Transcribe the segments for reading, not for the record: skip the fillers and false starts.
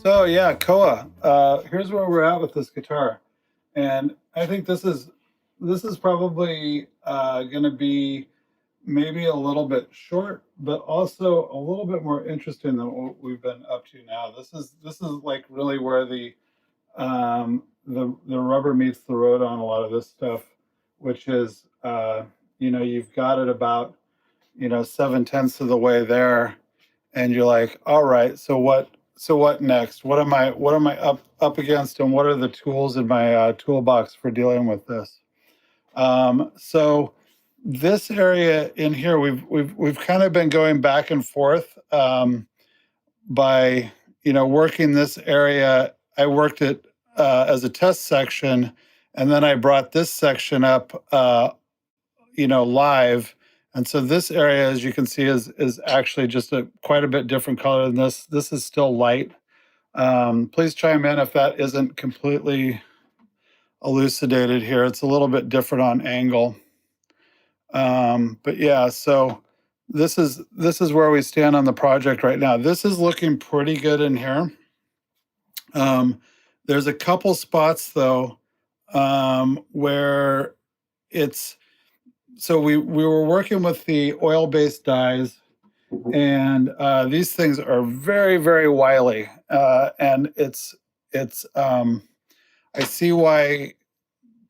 So yeah, Koa. Here's where we're at with this guitar, and I think this is probably going to be maybe a little bit short, but also a little bit more interesting than what we've been up to now. This is like really where the rubber meets the road on a lot of this stuff, which is you've got it about 7/10 of the way there, and you're like, all right, so what next? What am I up against, and what are the tools in my toolbox for dealing with this? So this area in here, we've kind of been going back and forth by working this area. I worked it as a test section, and then I brought this section up live. And so this area, as you can see, is actually just a quite a bit different color than this. This is still light. Please chime in if that isn't completely elucidated here. It's a little bit different on angle. But yeah, so this is where we stand on the project right now. This is looking pretty good in here. There's a couple spots though where it's so we were working with the oil-based dyes, and these things are very, very wily, and it's I see why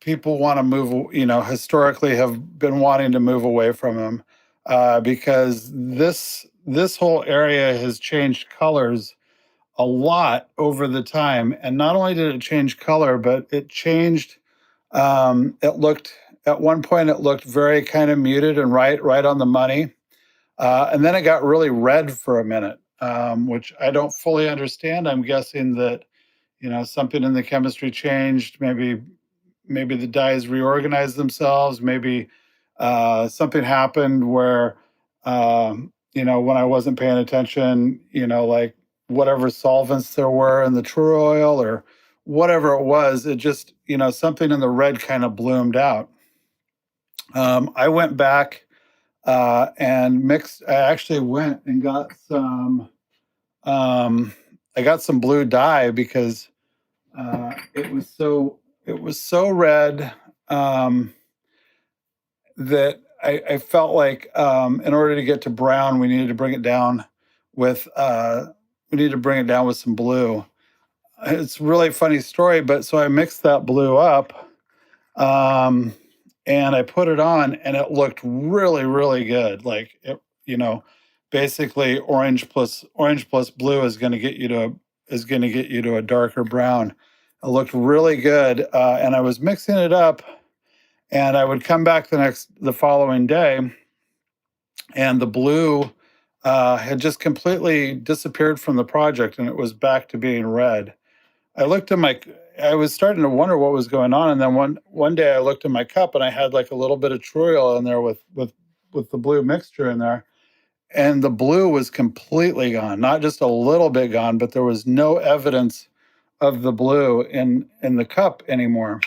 people want to move, historically have been wanting to move away from them, because this whole area has changed colors a lot over the time. And not only did it change color, but it changed. It looked at one point it looked very kind of muted and right on the money, and then it got really red for a minute, which I don't fully understand. I'm guessing that something in the chemistry changed. Maybe the dyes reorganized themselves. Maybe something happened where when I wasn't paying attention, like whatever solvents there were in the Tru-Oil or whatever it was, it just something in the red kind of bloomed out. I went back and mixed. I actually went and got some. I got some blue dye because it was so red, that I felt like, in order to get to brown, we needed to bring it down with some blue. It's a really funny story, but so I mixed that blue up, and I put it on, and it looked really, really good. Like basically orange plus blue is going to get you to a darker brown. It looked really good, and I was mixing it up, and I would come back the following day, and the blue had just completely disappeared from the project, and it was back to being red. I was starting to wonder what was going on, and then one day I looked in my cup, and I had like a little bit of Tru-Oil in there with the blue mixture in there, and the blue was completely gone. Not just a little bit gone, but there was no evidence of the blue in the cup anymore.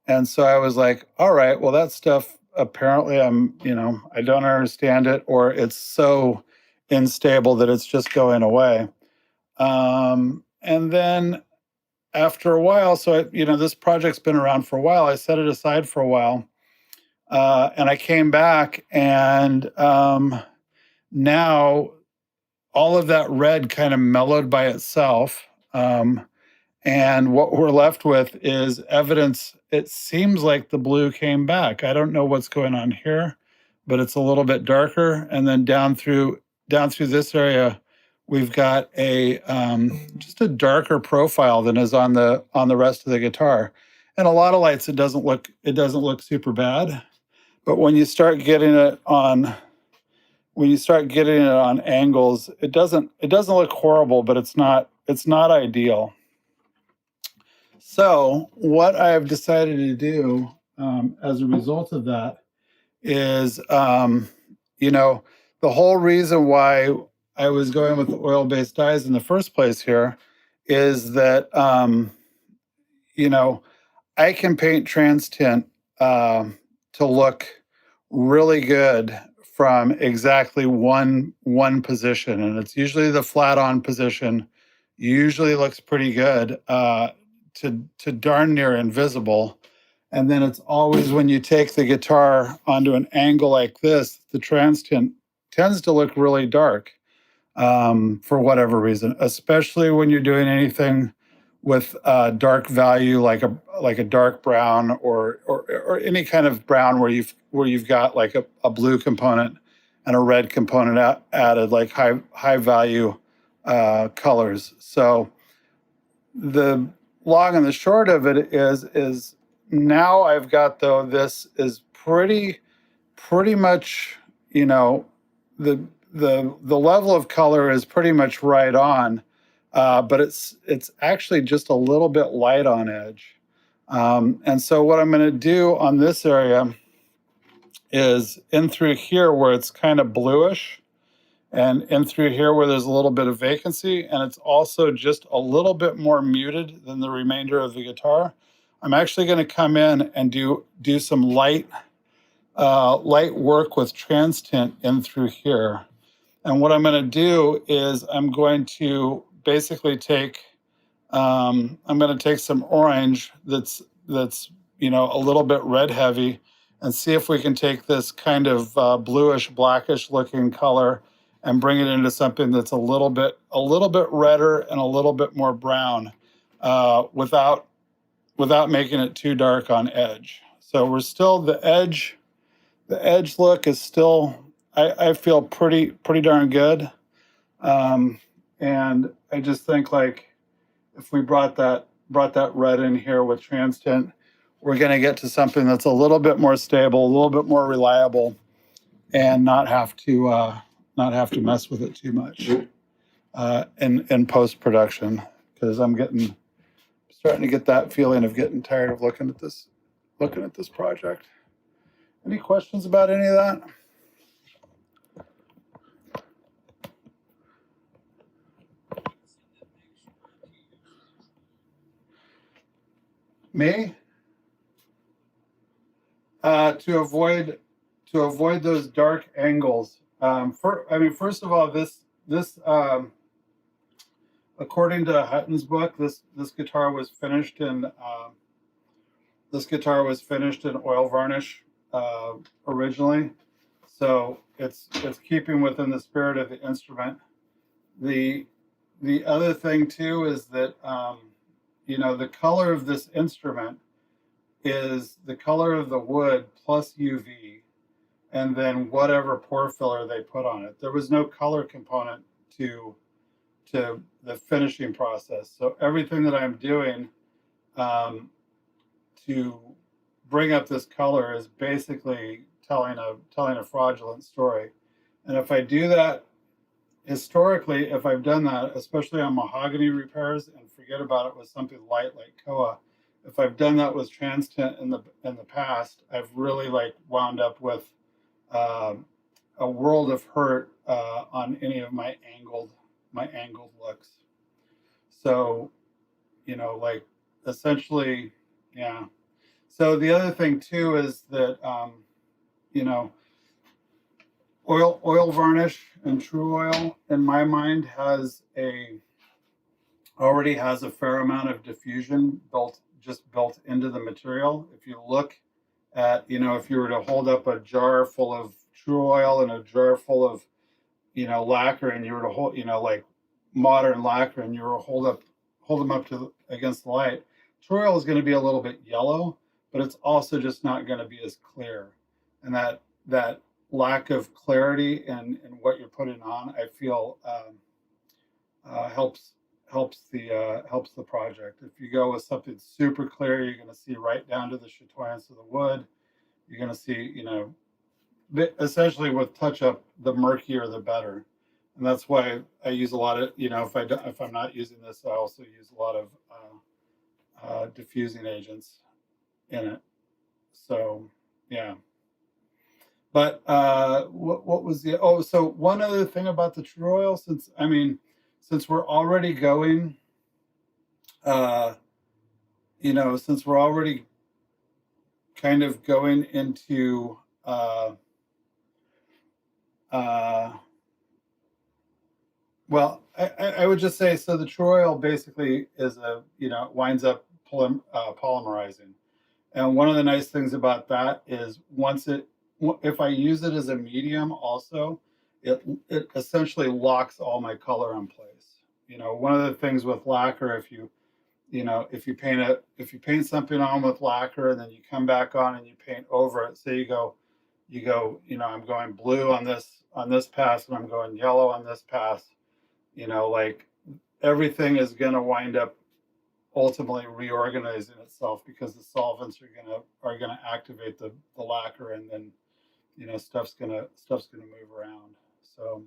And so I was like, all right, well, that stuff apparently I don't understand it, or it's so unstable that it's just going away. And then after a while, so this project's been around for a while. I set it aside for a while, and I came back, and now all of that red kind of mellowed by itself. And what we're left with is evidence. It seems like the blue came back. I don't know what's going on here, but it's a little bit darker. And then down through this area, we've got just a darker profile than is on the rest of the guitar. And a lot of lights, it doesn't look super bad, but when you start getting it on angles, it doesn't look horrible, but it's not ideal. So what I've decided to do, as a result of that is, the whole reason why I was going with the oil-based dyes in the first place here is that, I can paint Trans Tint to look really good from exactly one position, and it's usually the flat on position usually looks pretty good, to darn near invisible. And then it's always when you take the guitar onto an angle like this, the trans tint tends to look really dark, for whatever reason, especially when you're doing anything with dark value like a dark brown or any kind of brown where you've got like a blue component and a red component added, like high value colors. So the long and the short of it is now I've got, though, this is pretty much, you know, the the level of color is pretty much right on, but it's actually just a little bit light on edge. And so what I'm going to do on this area is in through here where it's kind of bluish, and in through here where there's a little bit of vacancy, and it's also just a little bit more muted than the remainder of the guitar. I'm actually going to come in and do some light work with trans tint in through here. And what I'm going to do is I'm going to basically take I'm going to take some orange that's a little bit red heavy, and see if we can take this kind of bluish blackish looking color and bring it into something that's a little bit redder and a little bit more brown, without making it too dark on edge. So we're still the edge look is still, I feel pretty darn good. And I just think, like, if we brought that red in here with trans tint, we're going to get to something that's a little bit more stable, a little bit more reliable, and not have to mess with it too much in post production, because I'm starting to get that feeling of getting tired of looking at this project. Any questions about any of that? Me? To avoid those dark angles. First of all, this according to Hutton's book, this guitar was finished in oil varnish originally, so it's keeping within the spirit of the instrument. The other thing too is that the color of this instrument is the color of the wood plus UV, and then whatever pore filler they put on it. There was no color component to the finishing process. So everything that I'm doing to bring up this color is basically telling a fraudulent story. And if I do that historically, if I've done that, especially on mahogany repairs, and forget about it with something light like Koa, if I've done that with trans tint in the past, I've really wound up with a world of hurt on any of my angled looks. So, essentially, yeah. So the other thing too is that oil varnish and Tru-Oil, in my mind, already has a fair amount of diffusion built into the material. If you look at, if you were to hold up a jar full of Tru-Oil and a jar full of, lacquer, and you were to hold, like modern lacquer, and you were to hold them up against the light, Tru-Oil is going to be a little bit yellow, but it's also just not going to be as clear. And that lack of clarity in what you're putting on, I feel, helps the project. If you go with something super clear, you're going to see right down to the chatoyance of the wood. You're going to see, essentially with Touchup, the murkier the better. And that's why I use a lot of, if I'm not using this, I also use a lot of diffusing agents in it. So, yeah. But what was the, so one other thing about the Tru-Oil, since we're already going, since we're already kind of going into Well, I would just say, so the Tru-Oil basically is it winds up polymerizing. And one of the nice things about that is if I use it as a medium also, it essentially locks all my color in place. One of the things with lacquer, if you paint something on with lacquer and then you come back on and you paint over it, say I'm going blue on this pass and I'm going yellow on this pass, like everything is going to wind up ultimately reorganizing itself because the solvents are gonna activate the lacquer, and then stuff's gonna move around. So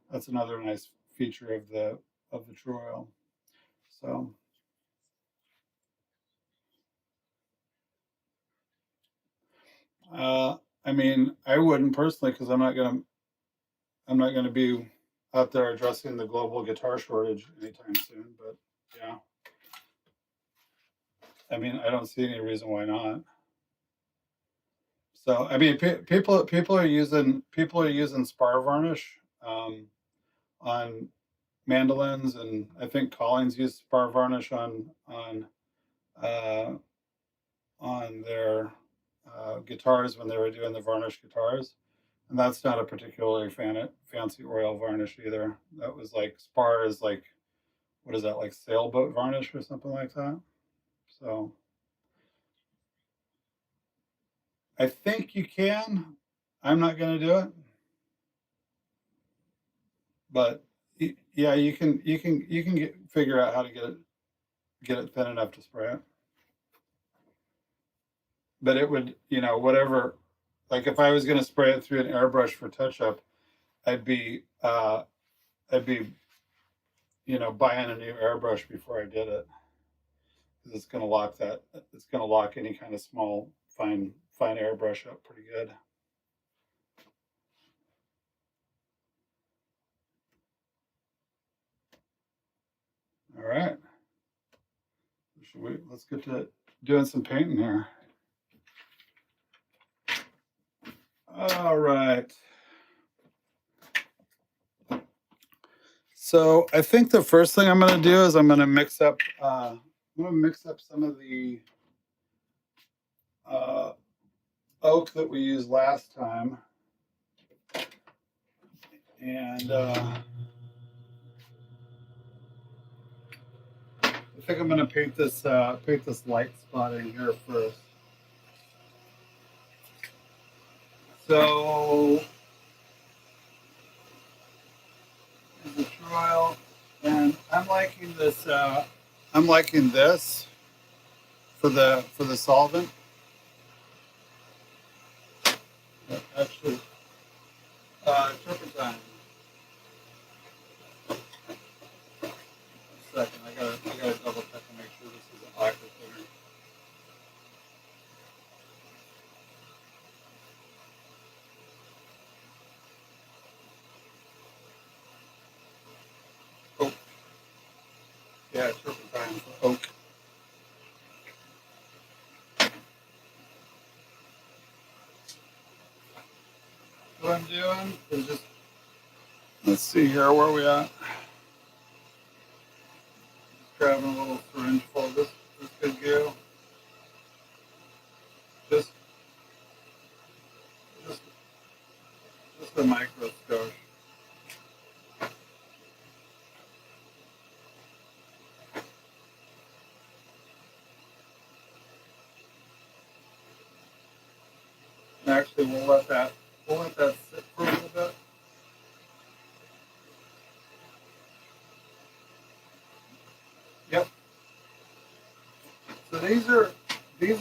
that's another nice feature of the Tru-Oil. So uh, I mean, I wouldn't personally because I'm not gonna be out there addressing the global guitar shortage anytime soon. But yeah, I mean, I don't see any reason why not. So I mean, people are using spar varnish on mandolins, and I think Collins used spar varnish uh, on their guitars when they were doing the varnish guitars, and that's not a particularly fancy oil varnish either. That was like spar is like, what is that, like sailboat varnish or something like that. So I think you can. I'm not going to do it, but yeah, you can figure out how to get it thin enough to spray it. But it would, whatever, like if I was going to spray it through an airbrush for touch-up, I'd be I'd be buying a new airbrush before I did it, because it's going to lock any kind of small fine airbrush up pretty good. All right, let's get to doing some painting here. All right, so I think the first thing I'm going to do is I'm going to mix up some of the uh, oak that we used last time, and I think I'm going to paint this light spot in here first. So the Tru-Oil, and I'm liking this. I'm liking this for the solvent. Actually, turpentine. A second, I gotta double check and make sure this isn't lacquer thinner. Oh, yeah, turpentine for oak. What I'm doing is just, let's see here, where are we at? Just grabbing a little syringe full of this good goo. Just just just a micro skosh. And actually, we'll let that sit for a little bit. Yep. So these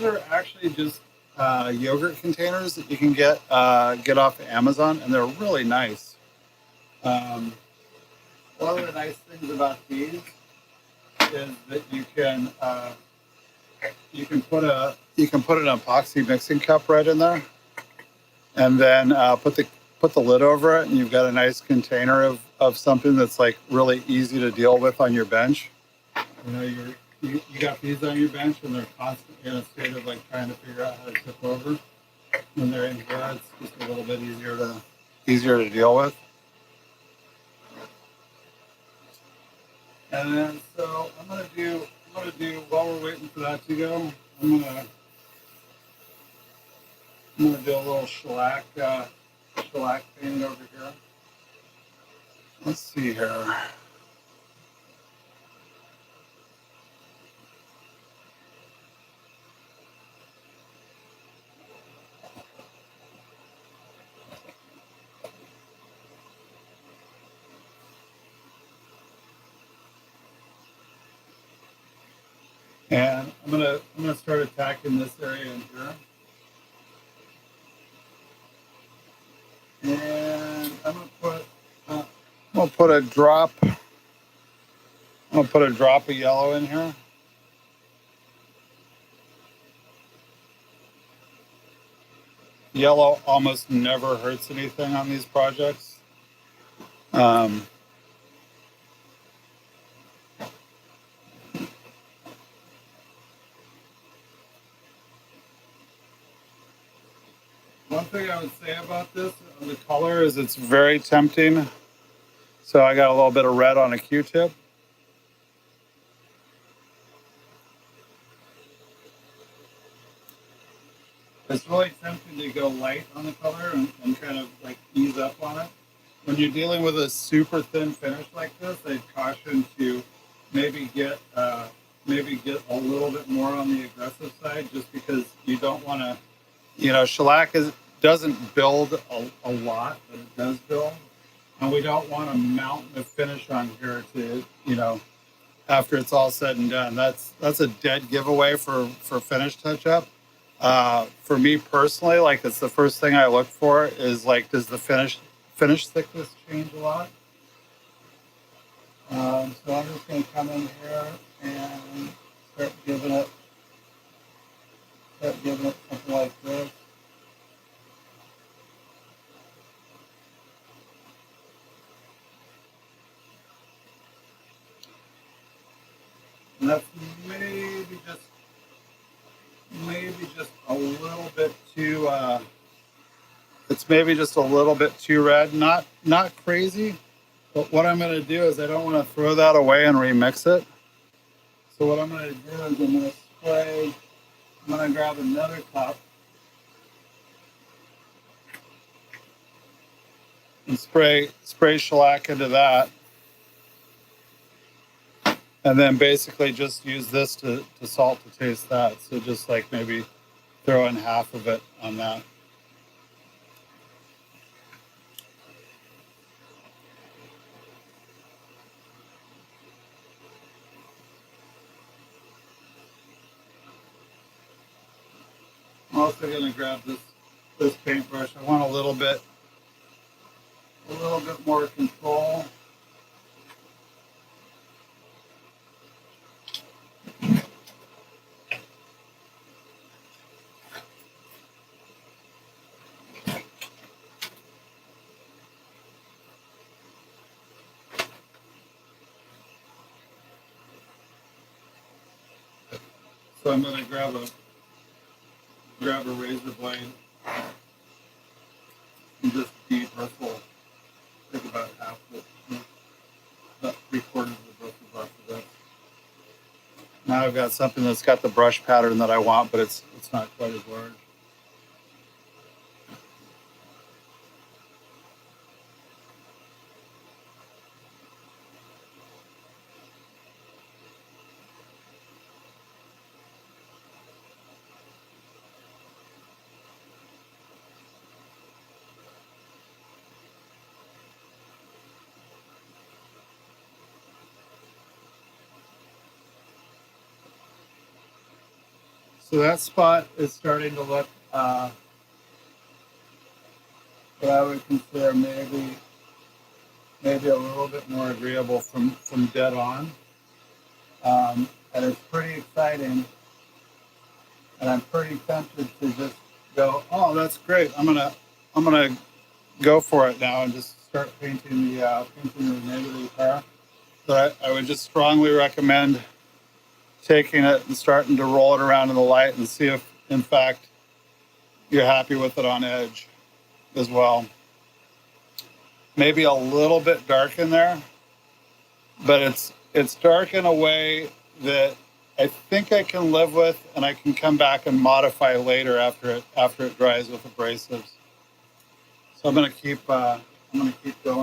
are actually just yogurt containers that you can get off of Amazon, and they're really nice. Um, One of the nice things about these is that you can put an epoxy mixing cup right in there, and then put the lid over it, and you've got a nice container of something that's like really easy to deal with on your bench. You got these on your bench, and they're constantly in a state of like trying to figure out how to tip over. When they're in here, it's just a little bit easier to deal with. And then so I'm gonna do while we're waiting for that to go, I'm gonna I'm gonna do a little shellac paint over here. Let's see here. And I'm gonna start attacking this area in here. And uh, I'm gonna put a drop. I'm gonna put a drop of yellow in here. Yellow almost never hurts anything on these projects. Um, One thing I would say about this, the color is it's very tempting. So I got a little bit of red on a Q-tip. It's really tempting to go light on the color and kind of like ease up on it. When you're dealing with a super thin finish like this, I'd caution to maybe get a little bit more on the aggressive side, just because you don't want to. Shellac doesn't build a lot, but it does build, and we don't want a mountain of finish on here to after it's all said and done. That's a dead giveaway for finish touch up. For me personally, like it's the first thing I look for is like, does the finish thickness change a lot? So I'm just going to come in here and start giving it something like this. And that's maybe just a little bit too. It's maybe just a little bit too red. Not crazy. But what I'm going to do is I don't want to throw that away and remix it. So what I'm going to do is I'm going to spray. I'm going to grab another cup and spray shellac into that, and then basically just use this to salt to taste that. So just like maybe throw in half of it on that. I'm also going to grab this paintbrush. I want a little bit more control. So I'm going to grab a razor blade and just de-bristle. Take about half of it, about 3/4 of the bristle off of this. Now I've got something that's got the brush pattern that I want, but it's not quite as large. So that spot is starting to look what I would consider maybe a little bit more agreeable from dead on. And it's pretty exciting. And I'm pretty tempted to just go, oh, that's great. I'm gonna go for it now and just start painting the remainder of the car. So I would just strongly recommend taking it and starting to roll it around in the light and see if, in fact, you're happy with it on edge as well. Maybe a little bit dark in there, but it's dark in a way that I think I can live with, and I can come back and modify later after it dries with abrasives. So I'm gonna keep going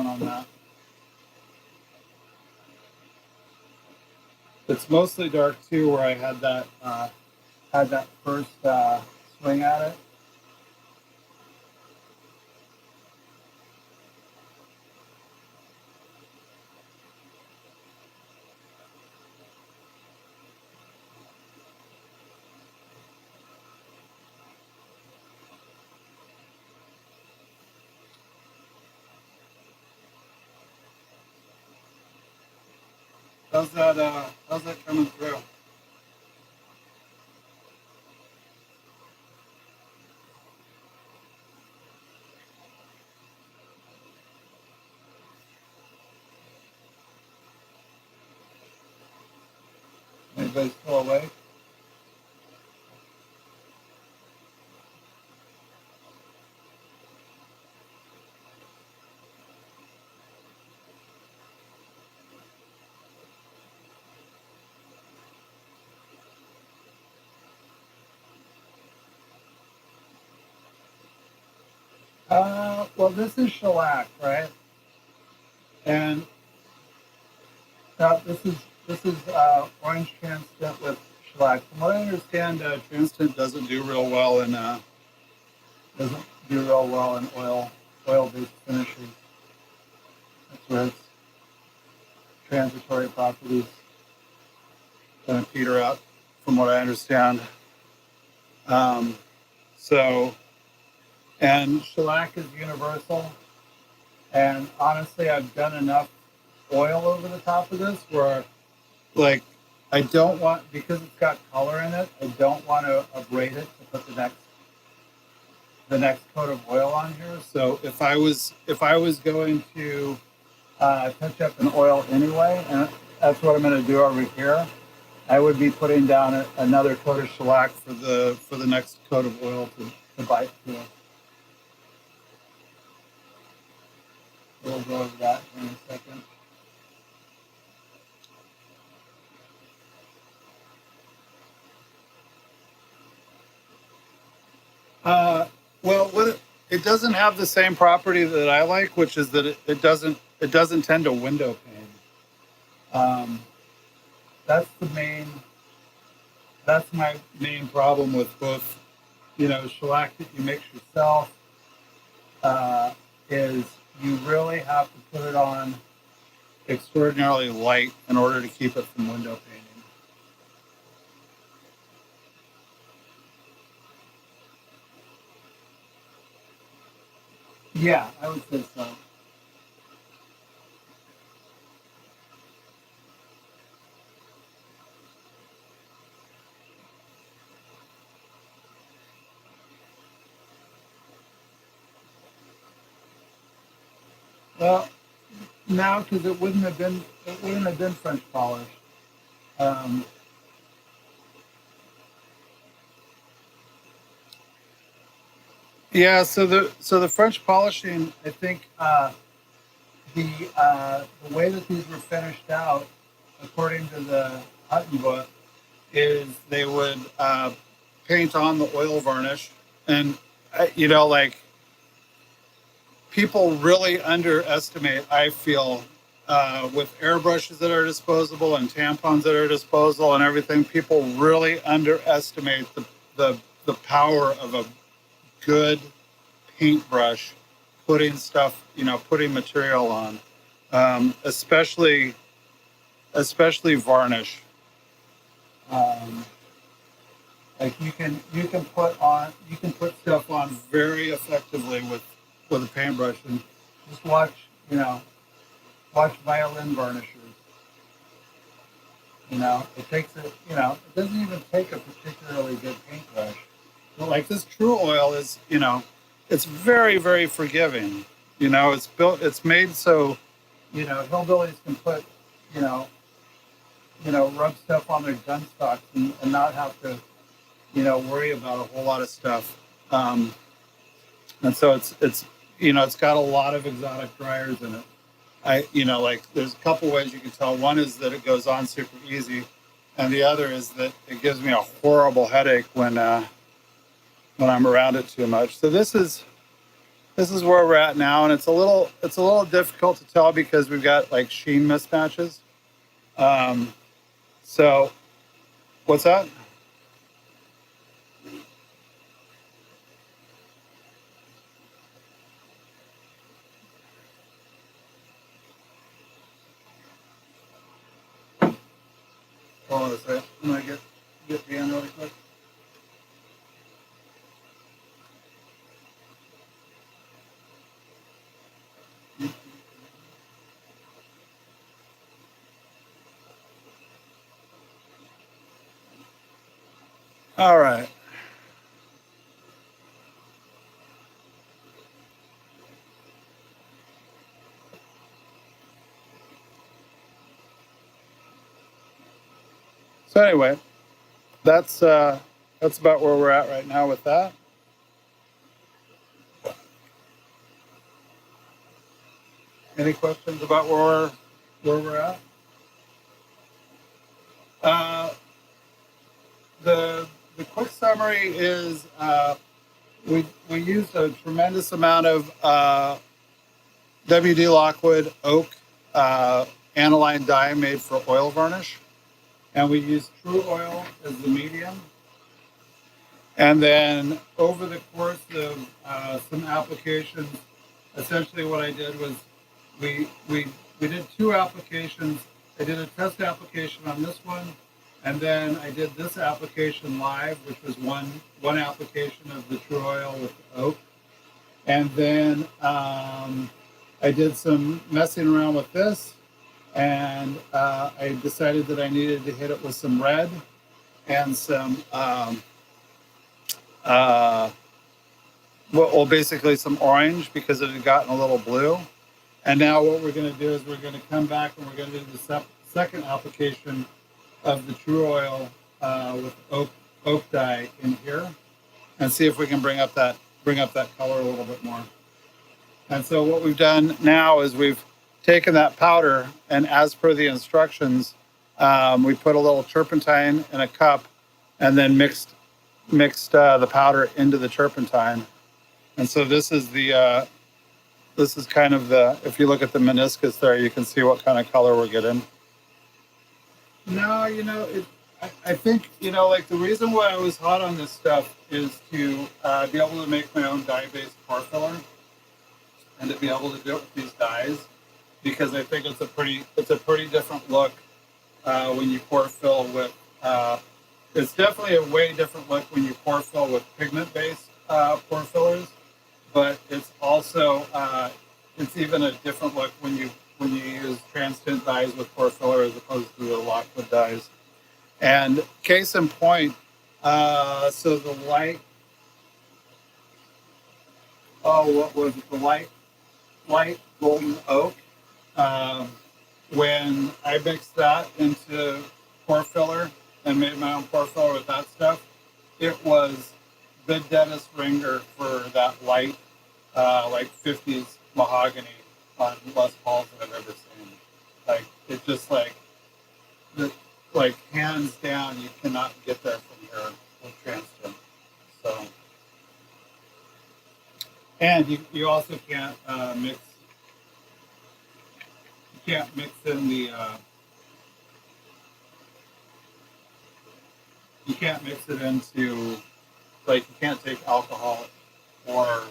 on that. It's mostly dark too, where I had that first swing at it. How's that coming through? Anybody still awake? Well, this is shellac, right? And this is orange Trans Tint with shellac. From what I understand, Trans Tint doesn't do real well in oil-based finishes. That's where its transitory properties kind of peter out, from what I understand. Um, so, and shellac is universal. And honestly, I've done enough oil over the top of this where, like, I don't want, because it's got color in it, I don't want to abrade it to put the next coat of oil on here. So if I was going to touch up an oil anyway, and that's what I'm going to do over here, I would be putting down another coat of shellac for the next coat of oil to bite to. We'll go over that in a second. Well, it doesn't have the same property that I like, which is that it doesn't tend to window pane. That's my main problem with both, shellac that you mix yourself, is you really have to put it on extraordinarily light in order to keep it from window painting. Yeah, I would say so. Well, now because it wouldn't have been French polish. Um, yeah, so the French polishing, I think the way that these were finished out, according to the Hutton book, is they would paint on the oil varnish, and like, people really underestimate, I feel, with airbrushes that are disposable and tampons that are disposable and everything. People really underestimate the power of a good paintbrush putting material on, especially varnish. Um, like you can put stuff on very effectively with a paintbrush, and just watch violin varnishers. It doesn't even take a particularly good paintbrush. But like this Tru-Oil is, it's very, very forgiving. It's made so, hillbillies can put, you know, rub stuff on their gun stocks and not have to, worry about a whole lot of stuff. And so it's got a lot of exotic dryers in it. like there's a couple ways you can tell. One is that it goes on super easy, and the other is that it gives me a horrible headache when I'm around it too much. So this is where we're at now, and it's a little difficult to tell because we've got like sheen mismatches. Um, so what's that? Hold on a second. I'm gonna get the end really quick. All right. So anyway, that's about where we're at right now with that. Any questions about where we're at? Uh, the quick summary is we used a tremendous amount of WD Lockwood oak aniline dye made for oil varnish, and we used Tru-Oil as the medium. And then over the course of some applications, essentially what I did was we we we did two applications. I did a test application on this one, and then I did this application live, which was one application of the Tru-Oil with oak. And then I did some messing around with this, and I decided that I needed to hit it with some red and some uh, basically some orange because it had gotten a little blue. And now what we're going to do is we're going to come back and we're going to do the second application of the Tru-Oil with oak dye in here, and see if we can bring up that color a little bit more. And so what we've done now is we've taken that powder, and as per the instructions, we put a little turpentine in a cup, and then mixed the powder into the turpentine. And so this is kind of if you look at the meniscus there, you can see what kind of color we're getting. No, I think, like the reason why I was hot on this stuff is to be able to make my own dye-based pore filler and to be able to do it with these dyes, because I think it's a pretty different look when you pore fill with. It's definitely a way different look when you pore fill with pigment-based pore fillers, but it's also it's even a different look when you use Trans Tint dyes with pore filler as opposed to the Lockwood dyes. And case in point, so the light, what was it? The light golden oak. When I mixed that into pore filler and made my own pore filler with that stuff, it was the deadest ringer for that light, like 50s mahogany on Les Pauls that I've ever seen. Like, it just like hands down, you cannot get there from here with Trans Tint. So, and you also can't mix. You can't mix in the. You can't mix it into, like, you can't take alcohol or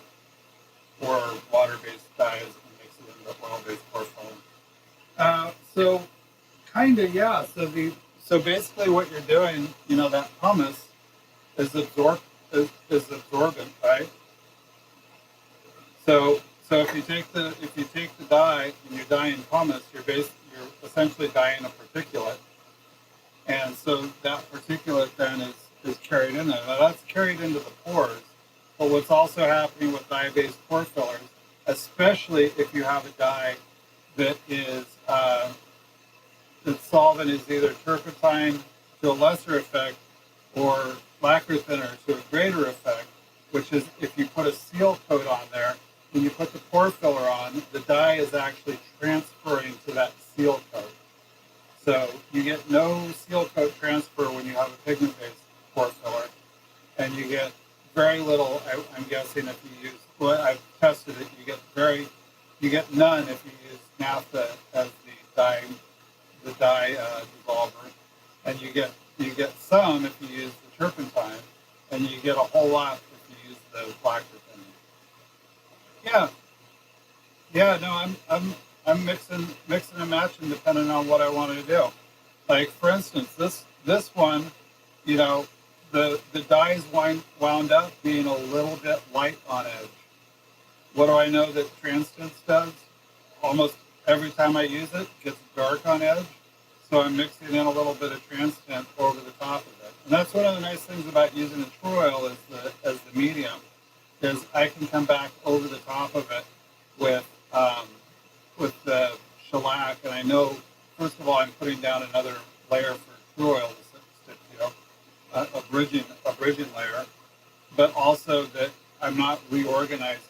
water-based dyes and mix it into oil-based pore filler. So kind of, yeah. So basically, what you're doing, that pumice is absorbent, right? So if you take the dye and you're dyeing pumice, you're essentially dyeing a particulate, and so that particulate then is carried in there. Now that's carried into the pores, but what's also happening with dye-based pore fillers, especially if you have a dye that is the solvent is either turpentine to a lesser effect or lacquer thinner to a greater effect, which is if you put a seal coat on there, when you put the pore filler on, the dye is actually transferring to that seal coat. So you get no seal coat transfer when you have a pigment-based pore filler, and you get very little. I'm guessing if you use, well, I've tested it, you get none if you use naphtha as the dye dissolver, and you get some if you use the turpentine, and you get a whole lot if you use the lacquer thinner. Yeah, yeah, no, I'm mixing and matching depending on what I want to do. Like for instance, this one, you know, the dye is wound up being a little bit light on edge. What do I know that Trans Tint does? Almost every time I use it, it gets dark on edge. So I'm mixing in a little bit of Trans Tint over the top of it. And that's one of the nice things about using the Tru-Oil as the medium, is I can come back over the top of it with the shellac, and I know, first of all, I'm putting down another layer for Tru-Oil to stick, a bridging layer, but also that I'm not reorganizing.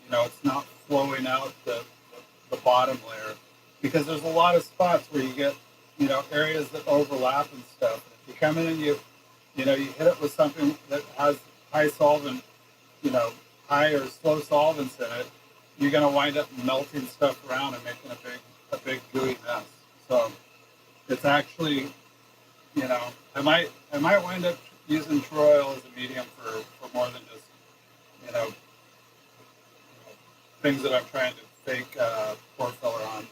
It's not flowing out the bottom layer, because there's a lot of spots where you get, areas that overlap and stuff. And if you come in and you hit it with something that has high solvent, high or slow solvents in it, you're going to wind up melting stuff around and making a big gooey mess. So it's actually, I might wind up using Tru-Oil as a medium for more than just, things that I'm trying to fake pore filler on.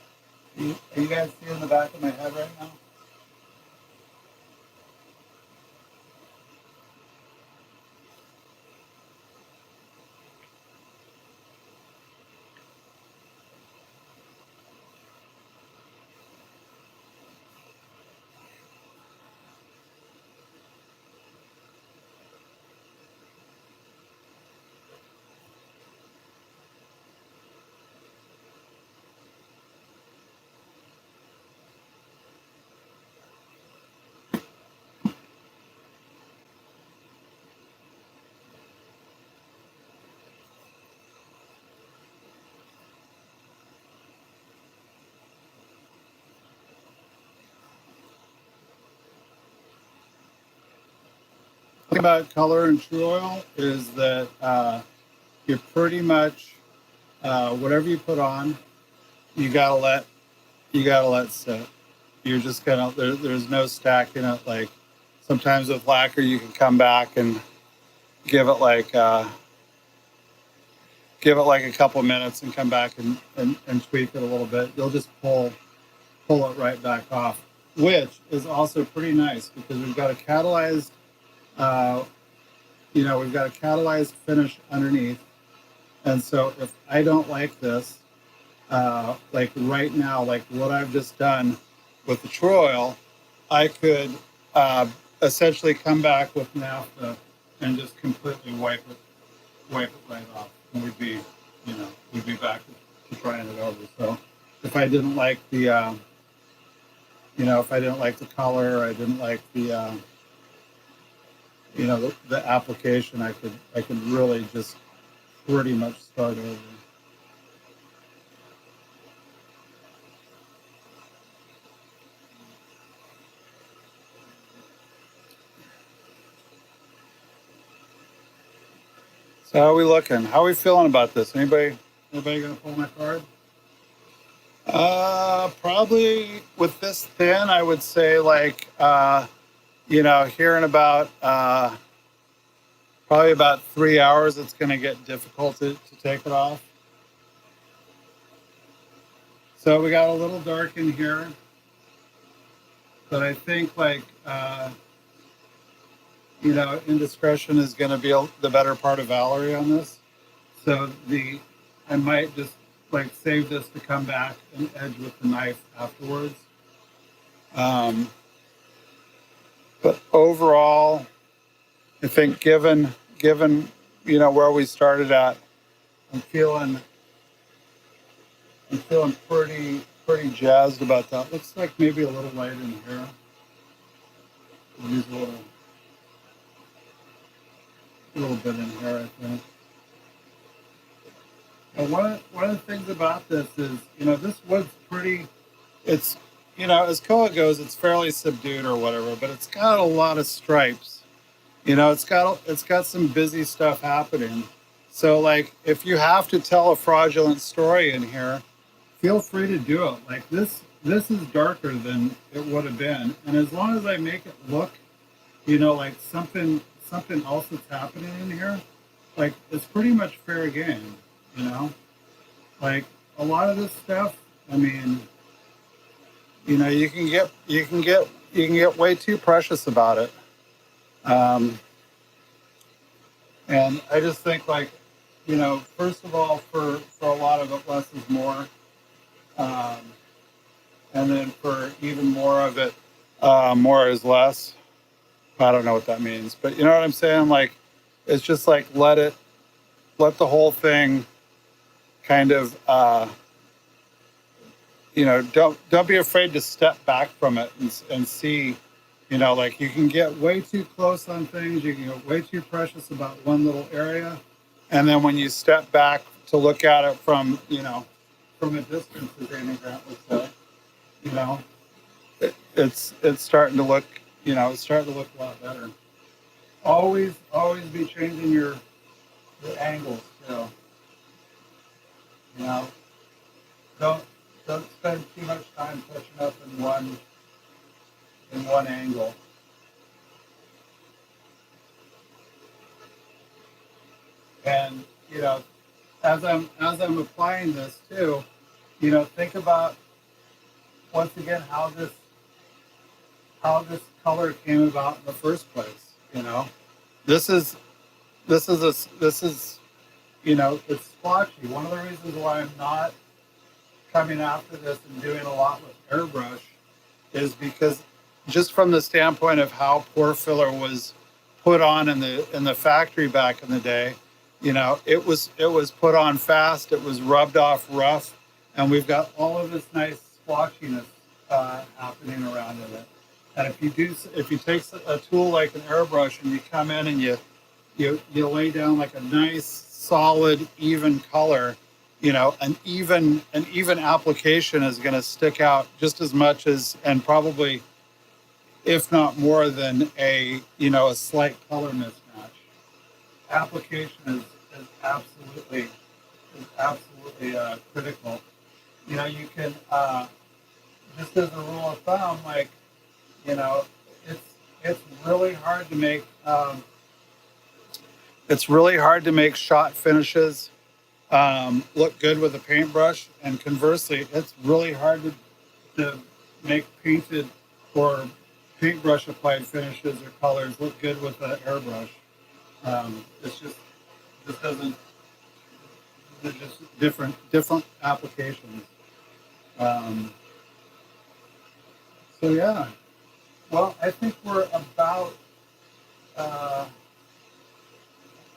Are you guys seeing the back of my head right now? The thing about color and Tru-Oil is that you're pretty much whatever you put on, you gotta let sit. You're just gonna there's no stacking it. Like sometimes with lacquer, you can come back and give it like a couple minutes and come back and tweak it a little bit. You'll just pull it right back off, which is also pretty nice because we've got a catalyzed we've got a catalyzed finish underneath. And so if I don't like this, like right now, like what I've just done with the Tru-Oil, I could essentially come back with naphtha and just completely wipe it right off, and we'd be back to trying it over. So if I didn't like the if I didn't like the color, I didn't like the the application, I could really just pretty much start over. So how are we looking? How are we feeling about this? Anybody gonna pull my card? Probably with this thin, I would say like here in about probably about 3 hours, it's gonna get difficult to take it off. So we got a little dark in here, but I think like indiscretion is going to be the better part of Valerie on this. So I might just like save this to come back and edge with the knife afterwards. But overall, I think given where we started at, I'm feeling pretty jazzed about that. Looks like maybe a little light in here. We'll use a little bit in here, I think. And one of the things about this is, this wood's pretty. It's, as koa goes, it's fairly subdued or whatever, but it's got a lot of stripes. It's got some busy stuff happening. So like, if you have to tell a fraudulent story in here, feel free to do it. Like this is darker than it would have been, and as long as I make it look, like something else that's happening in here, like it's pretty much fair game. You know, like a lot of this stuff. I mean, you can get way too precious about it. Um, and I just think like, first of all, for a lot of it, less is more. Um, and then for even more of it, more is less. I don't know what that means, but you know what I'm saying? Like, it's just like let the whole thing kind of, don't be afraid to step back from it and see, like you can get way too close on things, you can get way too precious about one little area, and then when you step back to look at it from a distance, as Amy Grant would say, you know, it's starting to look, it's starting to look a lot better. Always be changing your angles too. You know, don't don't spend too much time touching up in one angle. And as I'm applying this too, think about once again how this color came about in the first place. This is this is it's splotchy. One of the reasons why I'm not coming after this and doing a lot with airbrush is because just from the standpoint of how pore filler was put on in the factory back in the day, it was put on fast, it was rubbed off rough, and we've got all of this nice splotchiness happening around in it. And if you take a tool like an airbrush and you come in and you lay down like a nice solid even color, an even application is going to stick out just as much as, and probably if not more than, a slight color mismatch. Application is absolutely critical. You can, just as a rule of thumb, like, you know it's it's really hard to make, shot finishes look good with a paintbrush, and conversely, it's really hard to make painted or paintbrush applied finishes or colors look good with an airbrush. It's just doesn't. They're just different applications. Um, so yeah. Well, I think we're about uh,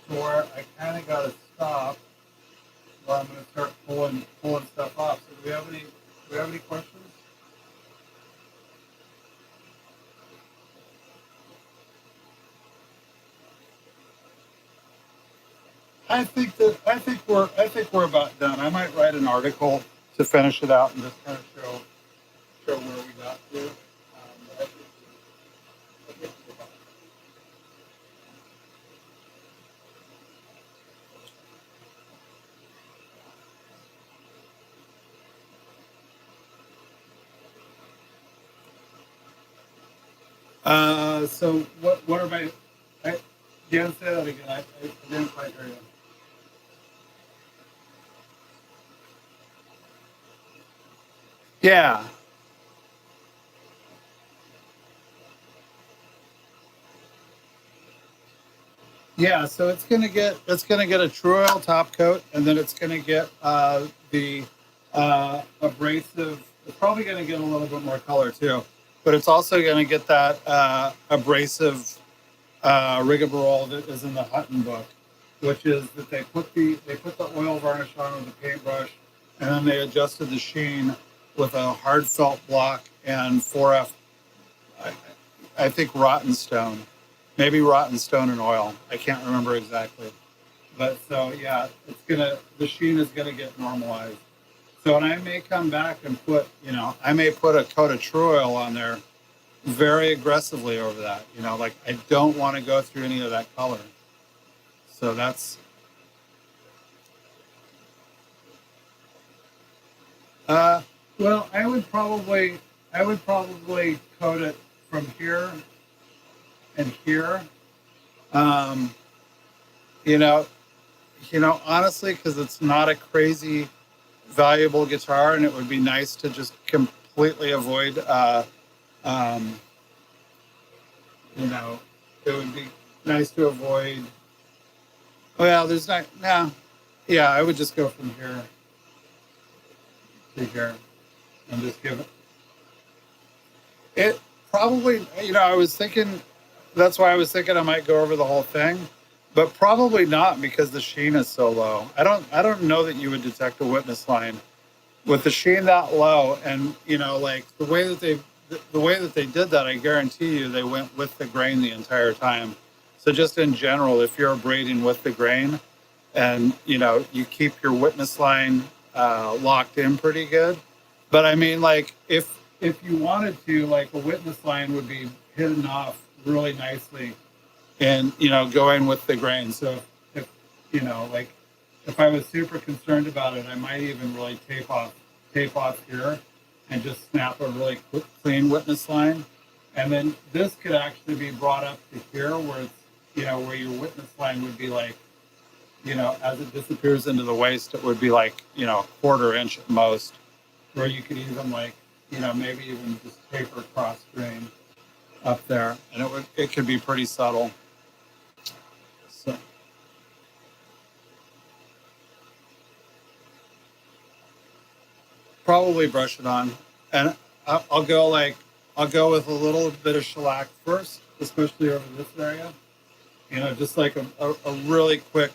to where I kind of got to stop. Where I'm going to start pulling stuff off. So do we have any questions? I think we're about done. I might write an article to finish it out and just kind of show where we got to. But I think we're about so what are my? Again, say that again. I didn't quite hear you. Yeah, yeah. So it's gonna get a Tru-Oil top coat, and then it's gonna get the abrasive. It's probably gonna get a little bit more color too, but it's also gonna get that abrasive rigmarole that is in the Hutton book, which is that they put the oil varnish on with a paintbrush, and then they adjusted the sheen with a hard felt block and 4F. I, I think rotten stone, maybe rotten stone and oil. I can't remember exactly, But so yeah, the sheen is gonna get normalized. So and I may come back and put, I may put a coat of Tru-Oil on there very aggressively over that. Like I don't want to go through any of that color. So that's uh well, I would probably coat it from here and here. Um, you know, honestly, because it's not a crazy valuable guitar, and it would be nice to just completely avoid. Um, you know, it would be nice to avoid. Well, there's not. No, yeah, I would just go from here to here and just give it. It probably. I was thinking. That's why I was thinking I might go over the whole thing, but probably not because the sheen is so low. I don't know that you would detect a witness line with the sheen that low. And like the way that they did that, I guarantee you they went with the grain the entire time. So just in general, if you're braiding with the grain and you keep your witness line locked in pretty good. But I mean, like if you wanted to, like a witness line would be hidden off really nicely and going with the grain. So if like if I was super concerned about it, I might even really tape off here and just snap a really quick, clean witness line. And then this could actually be brought up to here where it's where your witness line would be like, as it disappears into the waist, it would be like a quarter inch at most, where you could even like maybe even just taper cross grain up there, and it could be pretty subtle. So probably brush it on, and I'll go with a little bit of shellac first, especially over this area. Just like a really quick,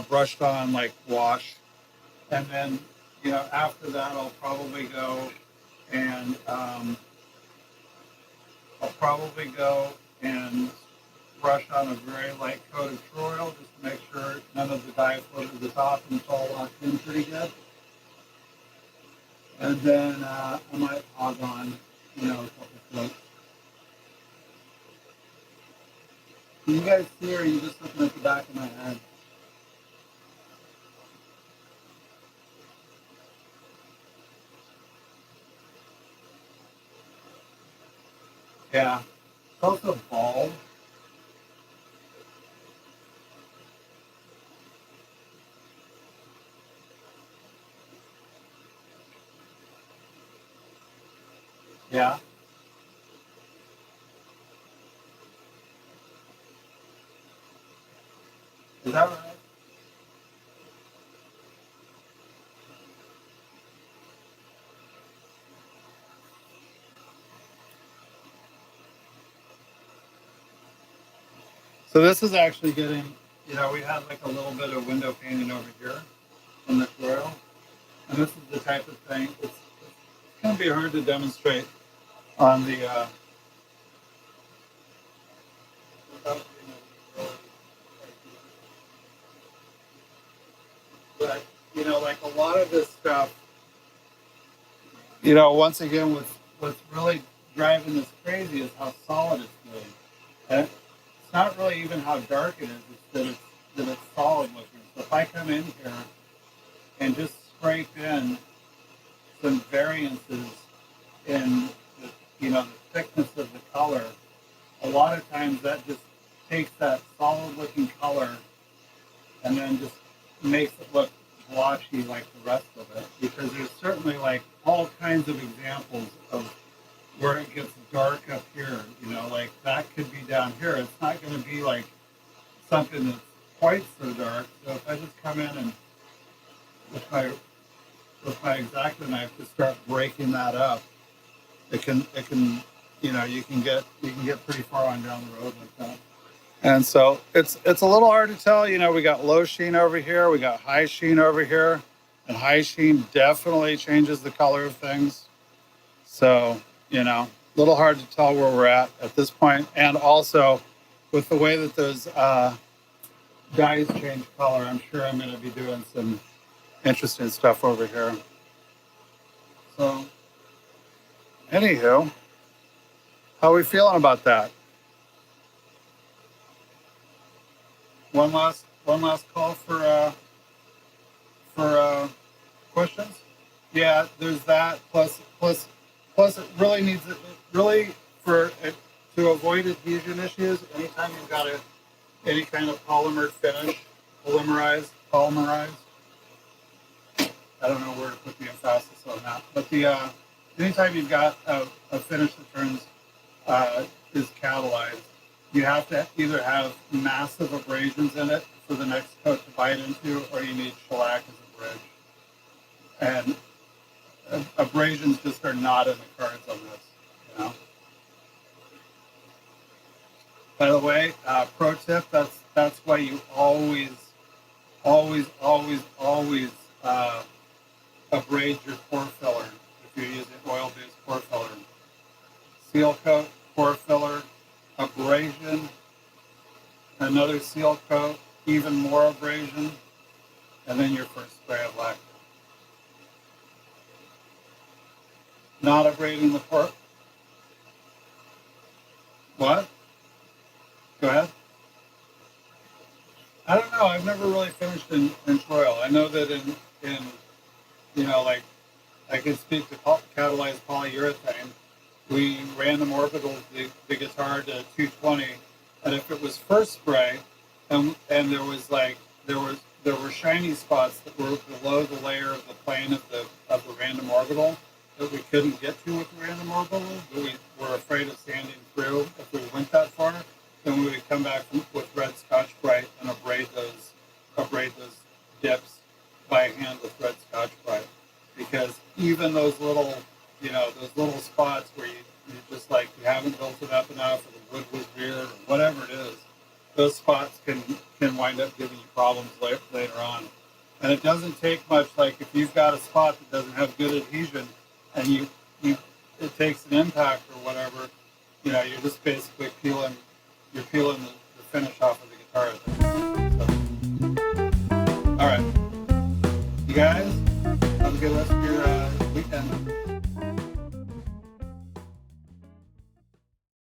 brushed on like wash, and then after that and I'll probably go and brush on a very light coat of Tru-Oil just to make sure none of the dye floated to the top and it's all locked in pretty good. And then I might hog on, a couple floats. Can you guys see, or are you just looking at the back of my head? Yeah. It's also bald. Yeah. Is that right? So this is actually getting, we had like a little bit of window painting over here in the Tru-Oil. And this is the type of thing, it's going to be hard to demonstrate on the, but, like a lot of this stuff, once again, what's really driving this crazy is how solid it's doing. And it's not really even how dark it is, it's that it's solid looking. So if I come in here and just scrape in some variances in the thickness of the color, a lot of times that just takes that solid looking color and then just makes it look blotchy like the rest of it. Because there's certainly like all kinds of examples of where it gets dark up here, like that could be down here. It's not going to be like something that's quite so dark. So if I just come in and with my X-Acto knife to start breaking that up, it can you can get pretty far on down the road like that. And so it's a little hard to tell. We got low sheen over here, we got high sheen over here, and high sheen definitely changes the color of things. So a little hard to tell where we're at this point. And also with the way that dyes change color, I'm sure I'm going to be doing some interesting stuff over here. So, anywho, how are we feeling about that? One last call for questions. Yeah, there's that. Plus, it really needs it really for it, to avoid adhesion issues. Anytime you've got any kind of polymer finish, polymerized. I don't know where to put the emphasis on that, but anytime you've got a finish that turns is catalyzed, you have to either have massive abrasions in it for the next coat to bite into, or you need shellac as a bridge. And abrasions just are not in the cards on this, you know. By the way, pro tip: that's why you always abrade your pore filler if you're using oil-based pore filler. Seal coat, pore filler, abrasion, another seal coat, even more abrasion, and then your first spray of lacquer. Not abrading the pore. What? Go ahead. I don't know. I've never really finished in Tru-Oil. I know that in like I can speak to catalyzed polyurethane. We random orbital the guitar to 220, and if it was first spray, and there were shiny spots that were below the layer of the plane of the random orbital that we couldn't get to with the random orbital, but we were afraid of sanding through if we went that far. Then we would come back with red Scotch-Brite and abrade those dips by hand with red Scotch-Brite, because even those little spots where you just like you haven't built it up enough, or the wood was weird, or whatever it is, those spots can wind up giving you problems later on. And it doesn't take much. Like if you've got a spot that doesn't have good adhesion, and it takes an impact or whatever, you're just basically peeling the finish off